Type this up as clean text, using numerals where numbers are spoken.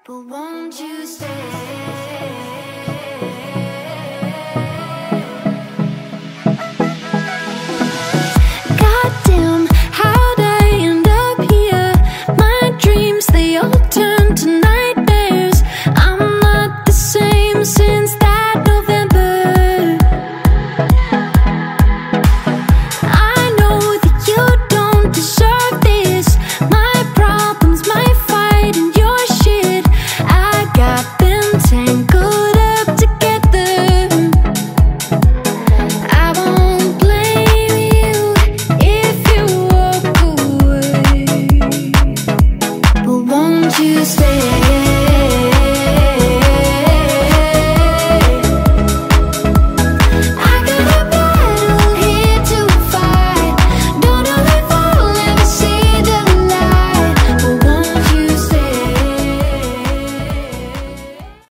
But won't you stay? Goddamn, how'd I end up here? My dreams, they all turn to nightmares. I'm not the same since that November. I know that you don't deserve this. My problems, my fight, and your shit, I got them tangled up together. I won't blame you if you walk away, but won't you stay?